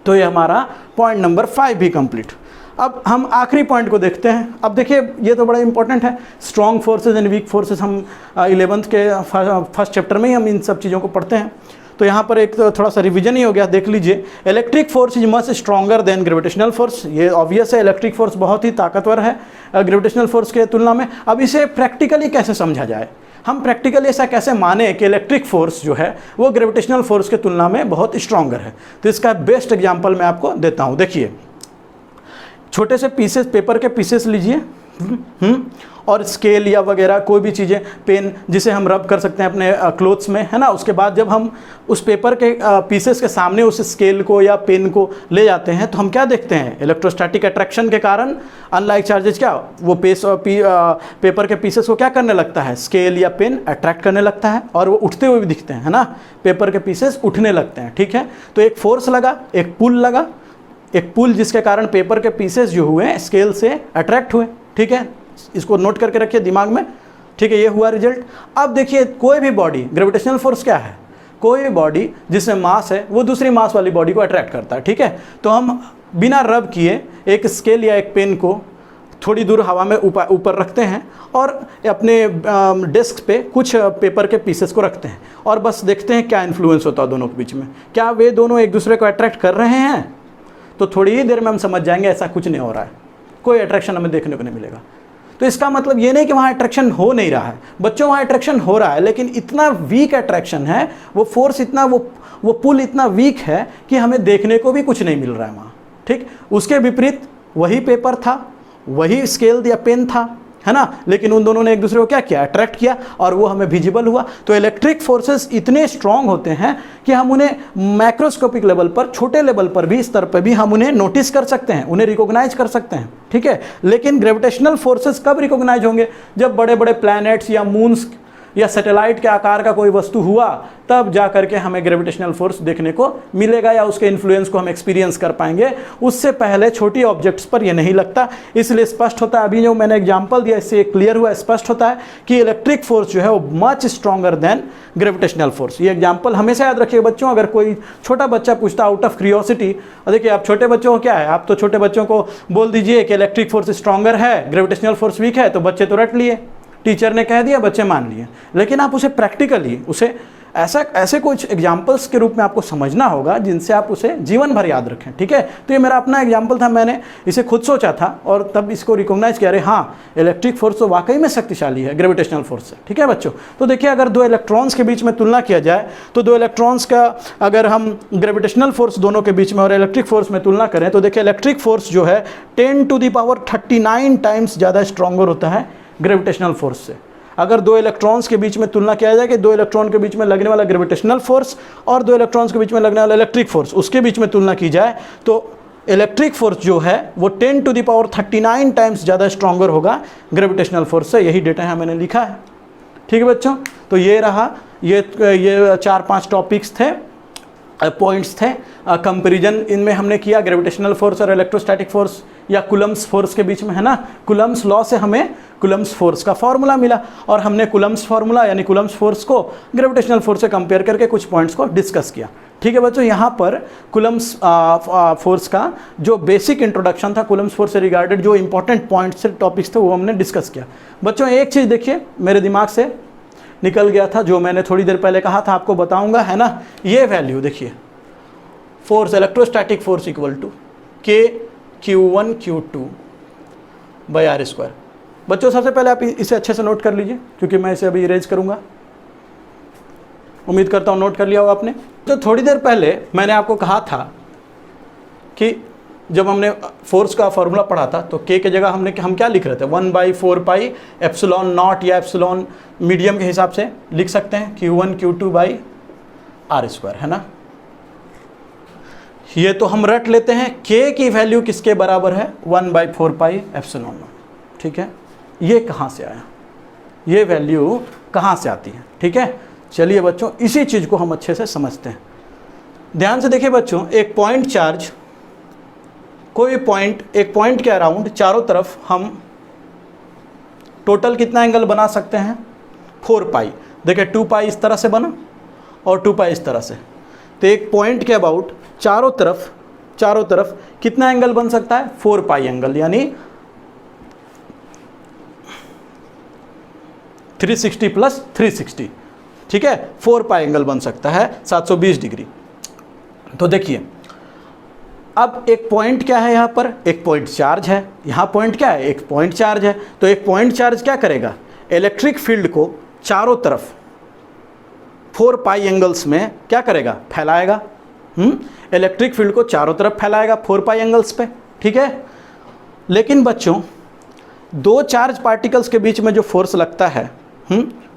Speaker 2: तो ये हमारा पॉइंट नंबर 5 भी कंप्लीट। अब हम आखिरी पॉइंट को देखते हैं। अब देखिए ये तो बड़ा इंपॉर्टेंट है, strong forces and week forces. हम 11th के फर्स्ट चैप्टर में ही हम इन सब चीज़ों को पढ़ते हैं, तो यहाँ पर एक तो थोड़ा सा रिवीजन ही हो गया। देख लीजिए, electric force is much stronger than gravitational force. ये ऑब्वियस है, इलेक्ट्रिक फोर्स बहुत ही ताकतवर है ग्रेविटेशनल फोर्स के तुलना में। अब इसे प्रैक्टिकली कैसे समझा जाए, हम प्रैक्टिकली ऐसा कैसे माने कि इलेक्ट्रिक फोर्स जो है वो ग्रेविटेशनल फोर्स के तुलना में बहुत स्ट्रॉन्गर है। तो इसका बेस्ट एग्जाम्पल मैं आपको देता हूँ। देखिए, छोटे से पीसेस, पेपर के पीसेस लीजिए और स्केल या वगैरह कोई भी चीज़ें, पेन जिसे हम रब कर सकते हैं अपने क्लोथ्स में, है ना। उसके बाद जब हम उस पेपर के पीसेस के सामने उस स्केल को या पेन को ले जाते हैं तो हम क्या देखते हैं, इलेक्ट्रोस्टैटिक अट्रैक्शन के कारण अनलाइक चार्जेज क्या वो पेपर के पीसेस को क्या करने लगता है, स्केल या पेन अट्रैक्ट करने लगता है और वो उठते हुए भी दिखते हैं, है ना। पेपर के पीसेस उठने लगते हैं। ठीक है, तो एक फोर्स लगा, एक पुल लगा, एक पुल जिसके कारण पेपर के पीसेस जो हुए स्केल से अट्रैक्ट हुए। ठीक है, इसको नोट करके रखिए दिमाग में। ठीक है, ये हुआ रिजल्ट। अब देखिए, कोई भी बॉडी, ग्रेविटेशनल फोर्स क्या है, कोई भी बॉडी जिसमें मास है वो दूसरी मास वाली बॉडी को अट्रैक्ट करता है। ठीक है, तो हम बिना रब किए एक स्केल या एक पेन को थोड़ी दूर हवा में ऊपर रखते हैं और अपने डेस्क पे कुछ पेपर के पीसेस को रखते हैं और बस देखते हैं क्या इन्फ्लुएंस होता है दोनों के बीच में, क्या वे दोनों एक दूसरे को अट्रैक्ट कर रहे हैं। तो थोड़ी ही देर में हम समझ जाएंगे ऐसा कुछ नहीं हो रहा है, कोई अट्रैक्शन हमें देखने को नहीं मिलेगा। तो इसका मतलब ये नहीं कि वहाँ अट्रैक्शन हो नहीं रहा है, बच्चों वहाँ अट्रैक्शन हो रहा है, लेकिन इतना वीक अट्रैक्शन है, वो फोर्स इतना, वो पुल इतना वीक है कि हमें देखने को भी कुछ नहीं मिल रहा है वहाँ। ठीक, उसके विपरीत वही पेपर था, वही स्केल या पेन था, है ना, लेकिन उन दोनों ने एक दूसरे को क्या किया, अट्रैक्ट किया और वो हमें विजिबल हुआ। तो इलेक्ट्रिक फोर्सेस इतने स्ट्रांग होते हैं कि हम उन्हें मैक्रोस्कोपिक लेवल पर, छोटे लेवल पर भी, स्तर पर भी हम उन्हें नोटिस कर सकते हैं, उन्हें रिकॉग्नाइज कर सकते हैं। ठीक है, लेकिन ग्रेविटेशनल फोर्सेस कब रिकॉग्नाइज होंगे, जब बड़े बड़े प्लैनेट्स या मून्स या सैटेलाइट के आकार का कोई वस्तु हुआ, तब जा करके हमें ग्रेविटेशनल फोर्स देखने को मिलेगा या उसके इन्फ्लुएंस को हम एक्सपीरियंस कर पाएंगे। उससे पहले छोटी ऑब्जेक्ट्स पर यह नहीं लगता। इसलिए स्पष्ट होता है, अभी जो मैंने एग्जांपल दिया इससे क्लियर हुआ, स्पष्ट होता है कि इलेक्ट्रिक फोर्स जो है वो much stronger than gravitational force. ये एग्जाम्पल हमेशा याद रखिए बच्चों। अगर कोई छोटा बच्चा पूछता आउट ऑफ क्यूरियोसिटी, देखिए आप छोटे बच्चों को क्या है, आप तो छोटे बच्चों को बोल दीजिए कि इलेक्ट्रिक फोर्स स्ट्रॉन्गर है, ग्रेविटेशनल फोर्स वीक है, तो बच्चे तो रट लिए, टीचर ने कह दिया, बच्चे मान लिए। लेकिन आप उसे प्रैक्टिकली, उसे ऐसे कुछ एग्जाम्पल्स के रूप में आपको समझना होगा जिनसे आप उसे जीवन भर याद रखें। ठीक है, तो ये मेरा अपना एग्जाम्पल था, मैंने इसे खुद सोचा था और तब इसको रिकॉग्नाइज किया, अरे हाँ इलेक्ट्रिक फोर्स तो वाकई में शक्तिशाली है ग्रेविटेशनल फोर्स से। ठीक है बच्चों, तो देखिए अगर दो इलेक्ट्रॉन्स के बीच में तुलना किया जाए तो दो इलेक्ट्रॉन्स का अगर हम ग्रेविटेशनल फोर्स दोनों के बीच में और इलेक्ट्रिक फोर्स में तुलना करें तो देखिए इलेक्ट्रिक फोर्स जो है 10⁻39 टाइम्स ज़्यादा स्ट्रॉन्गर होता है ग्रेविटेशनल फोर्स से। अगर दो इलेक्ट्रॉन्स के बीच में तुलना किया जाए कि दो इलेक्ट्रॉन के बीच में लगने वाला ग्रेविटेशनल फोर्स और दो इलेक्ट्रॉन्स के बीच में लगने वाला इलेक्ट्रिक फोर्स, उसके बीच में तुलना की जाए तो इलेक्ट्रिक फोर्स जो है वो 10⁻39 टाइम्स ज़्यादा स्ट्रॉन्गर होगा ग्रेविटेशनल फोर्स से। यही डेटा है मैंने लिखा है। ठीक है बच्चों, तो ये रहा, ये 4-5 टॉपिक्स थे, पॉइंट्स थे। कंपैरिजन इनमें हमने किया ग्रेविटेशनल फोर्स और इलेक्ट्रोस्टैटिक फोर्स या कुलम्स फोर्स के बीच में, है ना। कुलम्स लॉ से हमें कुलम्स फोर्स का फॉर्मूला मिला और हमने कुलम्स फॉर्मूला यानी कुलम्स फोर्स को ग्रेविटेशनल फोर्स से कंपेयर करके कुछ पॉइंट्स को डिस्कस किया। ठीक है बच्चों, यहाँ पर कुलम्स फोर्स का जो बेसिक इंट्रोडक्शन था, कुलम्स फोर्स से रिगार्डेड जो इंपॉर्टेंट पॉइंट्स से टॉपिक्स थे वो हमने डिस्कस किया। बच्चों एक चीज़ देखिए, मेरे दिमाग से निकल गया था जो मैंने थोड़ी देर पहले कहा था, आपको बताऊंगा, है ना। ये वैल्यू देखिए, force, electrostatic force equal to Q1Q2/r²। बच्चों सबसे पहले आप इसे अच्छे से नोट कर लीजिए क्योंकि मैं इसे अभी इरेज करूंगा। उम्मीद करता हूं नोट कर लिया होगा आपने। तो थोड़ी देर पहले मैंने आपको कहा था कि जब हमने फोर्स का फॉर्मूला पढ़ा था तो के की जगह हम क्या लिख रहे थे, 1/4 पाई एप्सिलॉन नॉट या एप्सिलॉन मीडियम के हिसाब से लिख सकते हैं Q1 Q2 बाई R², है ना। ये तो हम रट लेते हैं, के की वैल्यू किसके बराबर है, 1/4 पाई एप्सिलॉन नॉट। ठीक है, ये कहाँ से आया, ये वैल्यू कहाँ से आती है। ठीक है, चलिए बच्चों इसी चीज़ को हम अच्छे से समझते हैं। ध्यान से देखिए बच्चों, एक पॉइंट चार्ज, कोई पॉइंट, एक पॉइंट के अराउंड चारों तरफ हम टोटल कितना एंगल बना सकते हैं, 4 पाई। देखिए 2 पाई इस तरह से बना और 2 पाई इस तरह से, तो एक पॉइंट के अबाउट चारों तरफ कितना एंगल बन सकता है, 4 पाई एंगल, यानी 360 प्लस 360। ठीक है, 4 पाई एंगल बन सकता है 720 डिग्री। तो देखिए अब एक पॉइंट क्या है, यहाँ पर एक पॉइंट चार्ज है, यहाँ पॉइंट क्या है, एक पॉइंट चार्ज है। तो एक पॉइंट चार्ज क्या करेगा, इलेक्ट्रिक फील्ड को चारों तरफ 4 पाई एंगल्स में क्या करेगा, फैलाएगा। इलेक्ट्रिक फील्ड को चारों तरफ फैलाएगा 4 पाई एंगल्स पे। ठीक है, लेकिन बच्चों दो चार्ज पार्टिकल्स के बीच में जो फोर्स लगता है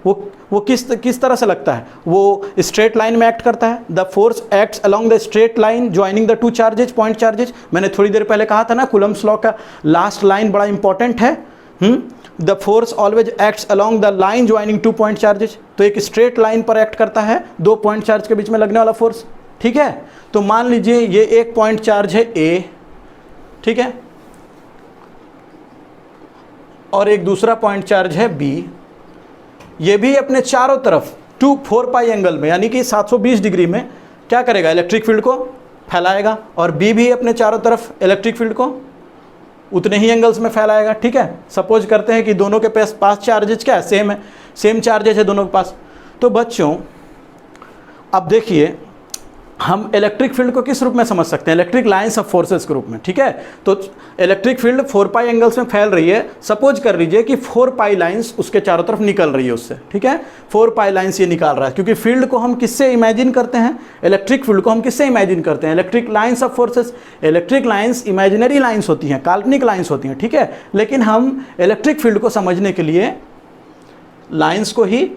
Speaker 2: वो किस तरह से लगता है, वो स्ट्रेट लाइन में एक्ट करता है। The force acts along the straight line joining the two charges, point charges. मैंने थोड़ी देर पहले कहा था ना, कूलम्ब्स लॉ का लास्ट लाइन बड़ा इंपॉर्टेंट है। The force always acts along the line joining two point charges. तो एक स्ट्रेट लाइन पर एक्ट करता है दो पॉइंट चार्ज के बीच में लगने वाला फोर्स। ठीक है, तो मान लीजिए ये एक पॉइंट चार्ज है ए, ठीक है, और एक दूसरा पॉइंट चार्ज है बी। ये भी अपने चारों तरफ 4 पाई एंगल में, यानी कि 720 डिग्री में क्या करेगा, इलेक्ट्रिक फील्ड को फैलाएगा, और बी भी अपने चारों तरफ इलेक्ट्रिक फील्ड को उतने ही एंगल्स में फैलाएगा। ठीक है, सपोज करते हैं कि दोनों के पास चार्जेज क्या है, सेम है, सेम चार्जेज है दोनों के पास। तो बच्चों अब देखिए हम इलेक्ट्रिक फील्ड को किस रूप में समझ सकते हैं, इलेक्ट्रिक लाइंस ऑफ फोर्सेस के रूप में। ठीक है, तो इलेक्ट्रिक फील्ड 4 पाई एंगल्स में फैल रही है। सपोज कर लीजिए कि 4 पाई लाइंस उसके चारों तरफ निकल रही है उससे। ठीक है, 4 पाई लाइंस ये निकाल रहा है, क्योंकि फील्ड को हम किससे इमेजिन करते हैं, इलेक्ट्रिक फील्ड को हम किससे इमेजिन करते हैं, electric lines of forces. Electric lines imaginary lines होती हैं, काल्पनिक लाइंस होती हैं। ठीक है, लेकिन हम इलेक्ट्रिक फील्ड को समझने के लिए लाइंस को ही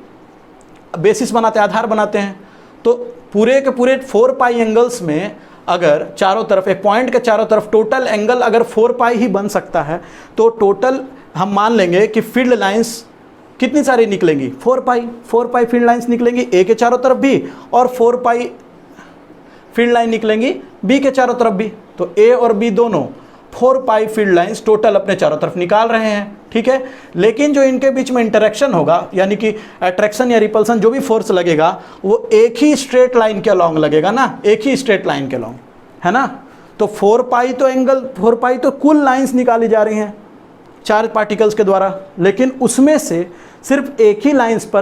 Speaker 2: बेसिस बनाते हैं, आधार बनाते हैं। तो पूरे के पूरे 4 पाई एंगल्स में अगर चारों तरफ, एक पॉइंट के चारों तरफ टोटल एंगल अगर 4 पाई ही बन सकता है, तो टोटल हम मान लेंगे कि फील्ड लाइंस कितनी सारी निकलेंगी, 4 पाई फील्ड लाइंस निकलेंगी ए के चारों तरफ भी, और 4 पाई फील्ड लाइन निकलेंगी बी के चारों तरफ भी। तो ए और बी दोनों 4 पाई फील्ड लाइंस टोटल अपने चारों तरफ निकाल रहे हैं। ठीक है, लेकिन जो इनके बीच में इंटरेक्शन होगा, यानी कि अट्रैक्शन या रिपल्सन, जो भी फोर्स लगेगा वो एक ही स्ट्रेट लाइन के अलॉन्ग लगेगा ना, एक ही स्ट्रेट लाइन के अलॉन्ग, है ना। तो 4 पाई तो कुल लाइंस निकाली जा रही हैं चार्ज पार्टिकल्स के द्वारा, लेकिन उसमें से सिर्फ एक ही लाइंस पर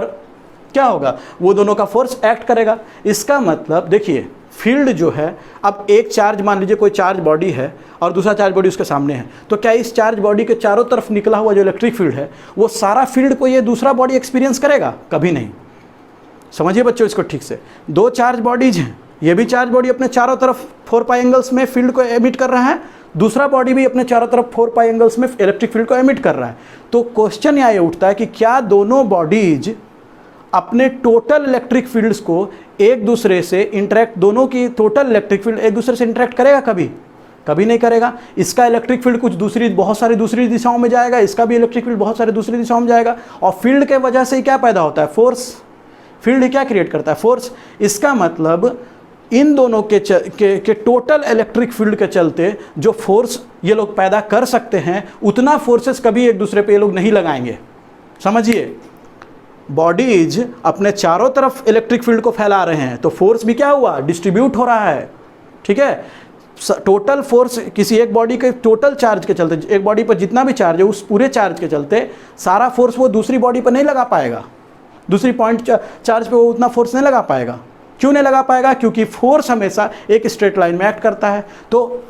Speaker 2: क्या होगा, वो दोनों का फोर्स एक्ट करेगा। इसका मतलब देखिए फील्ड जो है, अब एक चार्ज, मान लीजिए कोई चार्ज बॉडी है और दूसरा चार्ज बॉडी उसके सामने है, तो क्या इस चार्ज बॉडी के चारों तरफ निकला हुआ जो इलेक्ट्रिक फील्ड है वो सारा फील्ड को ये दूसरा बॉडी एक्सपीरियंस करेगा? कभी नहीं। समझिए बच्चों इसको ठीक से, दो चार्ज बॉडीज हैं, ये भी चार्ज बॉडी अपने चारों तरफ 4 पाई एंगल्स में फील्ड को एमिट कर रहा है, दूसरा बॉडी भी अपने चारों तरफ 4 पाई एंगल्स में इलेक्ट्रिक फील्ड को एमिट कर रहा है। तो क्वेश्चन यहाँ ये उठता है कि क्या दोनों बॉडीज अपने टोटल इलेक्ट्रिक फील्ड्स को एक दूसरे से इंटरेक्ट, दोनों की टोटल इलेक्ट्रिक फील्ड एक दूसरे से इंटरेक्ट करेगा? कभी नहीं करेगा। इसका इलेक्ट्रिक फील्ड कुछ दूसरी, बहुत सारी दूसरी दिशाओं में जाएगा, इसका भी इलेक्ट्रिक फील्ड बहुत सारी दूसरी दिशाओं में जाएगा, और फील्ड के वजह से ही क्या पैदा होता है, फोर्स। फील्ड ही क्या क्रिएट करता है, फोर्स। इसका मतलब इन दोनों के टोटल इलेक्ट्रिक फील्ड के चलते जो फोर्स ये लोग पैदा कर सकते हैं, उतना फोर्सेस कभी एक दूसरे पे ये लोग नहीं लगाएंगे। समझिए, बॉडीज अपने चारों तरफ इलेक्ट्रिक फील्ड को फैला रहे हैं, तो फोर्स भी क्या हुआ, डिस्ट्रीब्यूट हो रहा है। ठीक है, टोटल फोर्स किसी एक बॉडी के टोटल चार्ज के चलते, एक बॉडी पर जितना भी चार्ज है उस पूरे चार्ज के चलते सारा फोर्स वो दूसरी बॉडी पर नहीं लगा पाएगा, दूसरी पॉइंट चार्ज पे वो उतना फोर्स नहीं लगा पाएगा। क्यों नहीं लगा पाएगा? क्योंकि फोर्स हमेशा एक स्ट्रेट लाइन में एक्ट करता है। तो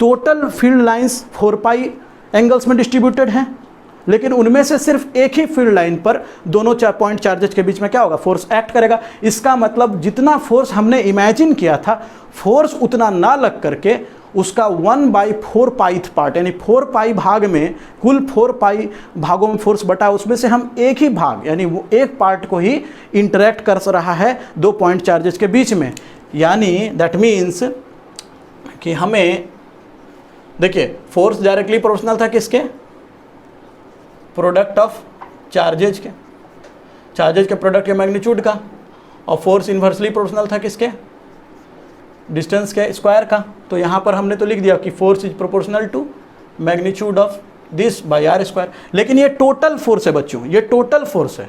Speaker 2: टोटल फील्ड लाइंस 4 पाई एंगल्स में डिस्ट्रीब्यूटेड हैं, लेकिन उनमें से सिर्फ एक ही फील्ड लाइन पर दोनों पॉइंट चार्जेस के बीच में क्या होगा, फोर्स एक्ट करेगा। इसका मतलब जितना फोर्स हमने इमेजिन किया था, फोर्स उतना ना लग करके उसका 1/4 पाइथ पार्ट, यानी 4 पाई भाग में, कुल 4 पाई भागों में फोर्स बटा, उसमें से हम एक ही भाग यानी वो एक पार्ट को ही इंटरेक्ट कर रहा है दो पॉइंट चार्जेस के बीच में। यानी दैट मीन्स कि हमें देखिए फोर्स डायरेक्टली प्रोपोर्शनल था किसके, प्रोडक्ट ऑफ चार्जेज के, चार्जेज के प्रोडक्ट के मैग्नीट्यूड का, और फोर्स इन्वर्सली प्रोपोर्शनल था किसके, डिस्टेंस के स्क्वायर का। तो यहाँ पर हमने तो लिख दिया कि force is proportional to magnitude of this by R square. लेकिन ये टोटल फोर्स है बच्चों, ये टोटल फोर्स है,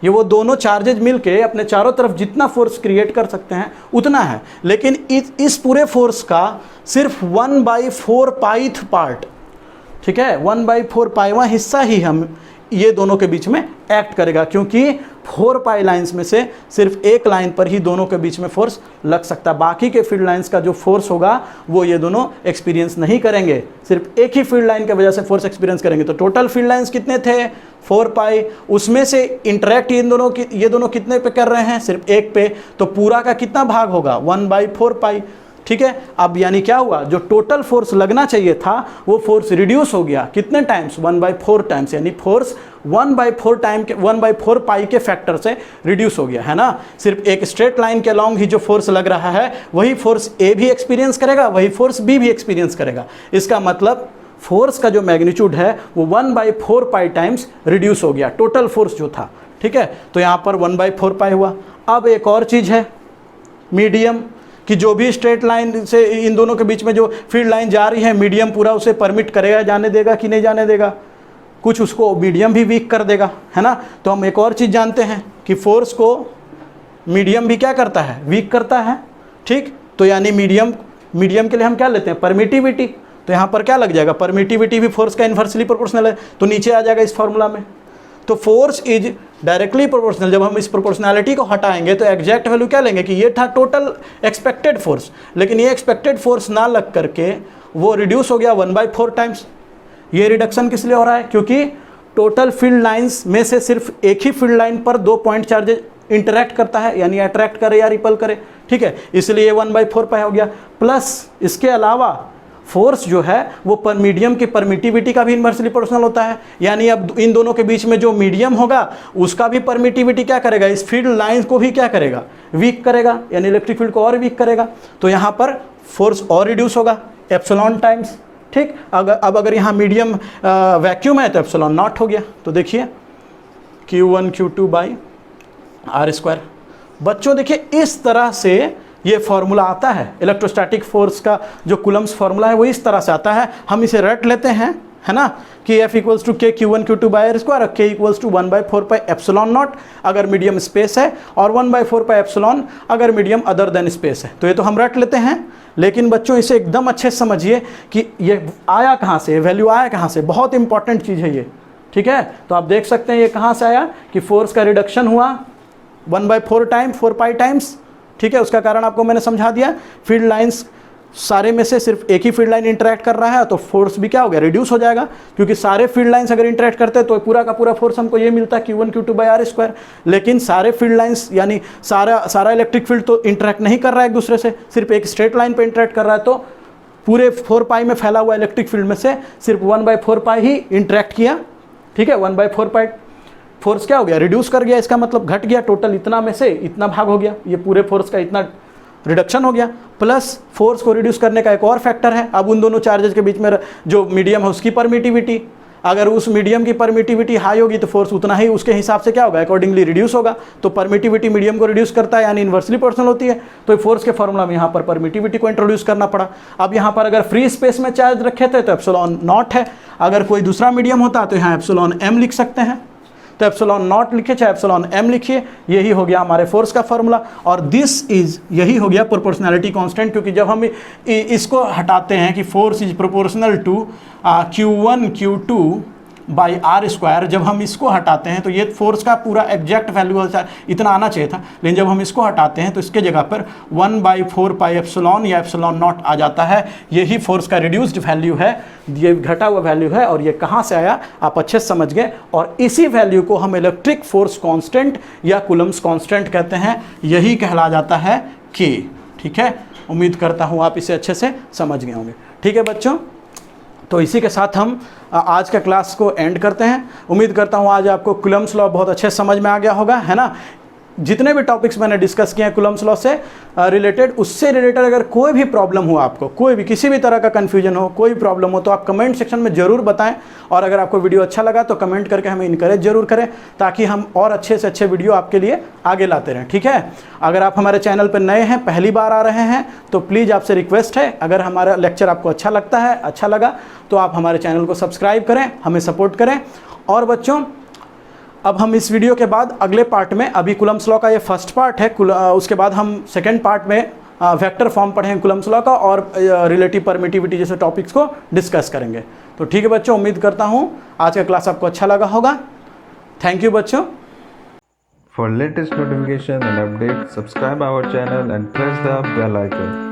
Speaker 2: ये वो दोनों चार्जेज मिलके अपने चारों तरफ जितना फोर्स क्रिएट कर सकते हैं उतना है। लेकिन इस पूरे फोर्स का सिर्फ 1/4 पाइथ पार्ट, ठीक है, 1/4 पाइवां हिस्सा ही हम ये दोनों के बीच में एक्ट करेगा, क्योंकि 4 पाई लाइंस में से सिर्फ एक लाइन पर ही दोनों के बीच में फोर्स लग सकता है। बाकी के फील्ड लाइंस का जो फोर्स होगा वो ये दोनों एक्सपीरियंस नहीं करेंगे, सिर्फ एक ही फील्ड लाइन की वजह से फोर्स एक्सपीरियंस करेंगे। तो टोटल फील्ड लाइंस कितने थे, 4 पाई, उसमें से इंटरेक्ट ये दोनों कितने पे कर रहे हैं, सिर्फ एक पे, तो पूरा का कितना भाग होगा, 1/4 पाई, ठीक है। अब यानी क्या हुआ, जो टोटल फोर्स लगना चाहिए था वो फोर्स रिड्यूस हो गया, कितने टाइम्स, 1/4 टाइम्स, यानी फोर्स 1/4 पाई के फैक्टर से रिड्यूस हो गया, है ना। सिर्फ एक स्ट्रेट लाइन के अलॉन्ग ही जो फोर्स लग रहा है वही फोर्स ए भी एक्सपीरियंस करेगा, वही फोर्स बी भी एक्सपीरियंस करेगा। इसका मतलब फोर्स का जो मैग्नीट्यूड है वो 1/4 पाई टाइम्स रिड्यूस हो गया, टोटल फोर्स जो था, ठीक है। तो यहाँ पर 1/4 पाई हुआ। अब एक और चीज़ है मीडियम, कि जो भी स्ट्रेट लाइन से इन दोनों के बीच में जो फील्ड लाइन जा रही है, मीडियम पूरा उसे परमिट करेगा, जाने देगा कि नहीं जाने देगा, कुछ उसको मीडियम भी वीक कर देगा, है ना। तो हम एक और चीज़ जानते हैं कि फोर्स को मीडियम भी क्या करता है, वीक करता है, ठीक। तो यानी मीडियम के लिए हम क्या लेते हैं, परमिटिविटी। तो यहाँ पर क्या लग जाएगा, परमिटिविटी भी फोर्स का इन्वर्सली प्रोपोर्शनल है, तो नीचे आ जाएगा इस फॉर्मूला में। तो फोर्स इज डायरेक्टली प्रोपोर्शनल, जब हम इस प्रोपोर्शनैलिटी को हटाएंगे तो एग्जैक्ट वैल्यू क्या लेंगे कि ये था टोटल एक्सपेक्टेड फोर्स, लेकिन ये एक्सपेक्टेड फोर्स ना लग करके वो रिड्यूस हो गया 1/4 टाइम्स। ये रिडक्शन किस लिए हो रहा है, क्योंकि टोटल फील्ड लाइंस में से सिर्फ एक ही फील्ड लाइन पर दो पॉइंट चार्जेज इंटरैक्ट करता है, यानी अट्रैक्ट करे या रिपल करे, ठीक है, इसलिए 1/4 पाई हो गया। प्लस इसके अलावा फोर्स जो है वो पर मीडियम की परमिटिविटी का भी इन्वर्सली प्रोपोर्शनल होता है, यानी अब इन दोनों के बीच में जो मीडियम होगा उसका भी परमिटिविटी क्या करेगा, इस फील्ड लाइंस को भी क्या करेगा, वीक करेगा, यानी इलेक्ट्रिक फील्ड को और वीक करेगा। तो यहाँ पर फोर्स और रिड्यूस होगा एप्सिलॉन टाइम्स, ठीक। अब अगर यहाँ मीडियम वैक्यूम है तो एप्सिलॉन नॉट हो गया। तो देखिए Q1 Q2 by R square. बच्चों देखिए इस तरह से ये फॉर्मूला आता है, इलेक्ट्रोस्टैटिक फोर्स का जो कूलम्स फॉर्मूला है वो इस तरह से आता है। हम इसे रट लेते हैं, है ना, कि F equals to K Q1 Q2 by R square, K equals to 1/4 pi epsilon naught अगर मीडियम स्पेस है, और 1/4 पाई एप्सिलॉन अगर मीडियम अदर देन स्पेस है। तो ये तो हम रट लेते हैं, लेकिन बच्चों इसे एकदम अच्छे से समझिए कि ये आया कहाँ से, वैल्यू आया कहाँ से, बहुत इंपॉर्टेंट चीज़ है ये, ठीक है। तो आप देख सकते हैं ये कहाँ से आया कि फोर्स का रिडक्शन हुआ 1/4 टाइम 4 पाई टाइम्स, ठीक है। उसका कारण आपको मैंने समझा दिया, फील्ड लाइंस सारे में से सिर्फ एक ही फील्ड लाइन इंटरेक्ट कर रहा है तो फोर्स भी क्या हो गया, रिड्यूस हो जाएगा, क्योंकि सारे फील्ड लाइंस अगर इंटरेक्ट करते हैं तो पूरा का पूरा फोर्स हमको ये मिलता है Q1 Q2 by R square. लेकिन सारे फील्ड लाइंस यानी सारा इलेक्ट्रिक फील्ड तो इंटरेक्ट नहीं कर रहा है एक दूसरे से, सिर्फ एक स्ट्रेट लाइन पर इंटरेक्ट कर रहा है। तो पूरे 4 पाई में फैला हुआ इलेक्ट्रिक फील्ड में से सिर्फ 1/4 पाई ही इंटरेक्ट किया, ठीक है। 1/4 पाई फोर्स क्या हो गया, रिड्यूस कर गया, इसका मतलब घट गया, टोटल इतना में से इतना भाग हो गया, ये पूरे फोर्स का इतना रिडक्शन हो गया। प्लस फोर्स को रिड्यूस करने का एक और फैक्टर है, अब उन दोनों चार्जेस के बीच में जो मीडियम है उसकी परमिटिविटी, अगर उस मीडियम की परमिटिविटी हाई होगी तो फोर्स उतना ही उसके हिसाब से क्या होगा, अकॉर्डिंगली रिड्यूस होगा। तो परमिटिविटी मीडियम को रिड्यूस करता है, यानी इन्वर्सली प्रोपोर्शनल होती है। तो फोर्स के फॉर्मूला में यहाँ पर परमिटिविटी को इंट्रोड्यूस करना पड़ा। अब यहाँ पर अगर फ्री स्पेस में चार्ज रखे थे तो एप्सिलॉन नॉट है, अगर कोई दूसरा मीडियम होता तो यहाँ एप्सिलॉन m लिख सकते हैं, तो एप्सिलॉन नॉट लिखिए चाहे एप्सिलॉन m लिखिए, यही हो गया हमारे फोर्स का फॉर्मूला। और दिस इज, यही हो गया प्रोपोर्शनैलिटी कांस्टेंट, क्योंकि जब हम इसको हटाते हैं कि force is proportional to Q1 Q2 by R square, जब हम इसको हटाते हैं तो ये फोर्स का पूरा एग्जैक्ट वैल्यू इतना आना चाहिए था, लेकिन जब हम इसको हटाते हैं तो इसके जगह पर 1/4 पाई एप्सिलॉन या एप्सिलॉन नॉट आ जाता है। यही फोर्स का रिड्यूस्ड वैल्यू है, ये घटा हुआ वैल्यू है, और ये कहाँ से आया आप अच्छे से समझ गए। और इसी वैल्यू को हम इलेक्ट्रिक फोर्स कांस्टेंट या कूलम्स कांस्टेंट कहते हैं, यही कहला जाता है K, ठीक है। उम्मीद करता हूँ आप इसे अच्छे से समझ गए होंगे। ठीक है बच्चों, तो इसी के साथ हम आज का क्लास को एंड करते हैं। उम्मीद करता हूँ आज आपको कूलम्ब्स लॉ बहुत अच्छे से समझ में आ गया होगा, है ना। जितने भी टॉपिक्स मैंने डिस्कस किए हैं कूलम्ब्स लॉ से रिलेटेड, उससे रिलेटेड अगर कोई भी प्रॉब्लम हो, आपको कोई भी किसी भी तरह का कन्फ्यूजन हो, कोई प्रॉब्लम हो, तो आप कमेंट सेक्शन में ज़रूर बताएं। और अगर आपको वीडियो अच्छा लगा तो कमेंट करके हमें इनकरेज जरूर करें, ताकि हम और अच्छे से अच्छे वीडियो आपके लिए आगे लाते रहें। ठीक है, अगर आप हमारे चैनल पर नए हैं, पहली बार आ रहे हैं, तो प्लीज़ आपसे रिक्वेस्ट है, अगर हमारा लेक्चर आपको अच्छा लगता है, अच्छा लगा, तो आप हमारे चैनल को सब्सक्राइब करें, हमें सपोर्ट करें। और बच्चों, अब हम इस वीडियो के बाद अगले पार्ट में, अभी कूलम्ब्स लॉ का ये फर्स्ट पार्ट है, उसके बाद हम सेकंड पार्ट में वेक्टर फॉर्म पढ़ेंगे कूलम्ब्स लॉ का, और रिलेटिव परमिटिविटी जैसे टॉपिक्स को डिस्कस करेंगे। तो ठीक है बच्चों, उम्मीद करता हूँ आज का क्लास आपको अच्छा लगा होगा। थैंक यू बच्चों।
Speaker 3: For latest notification and updates, subscribe our channel and press the bell icon.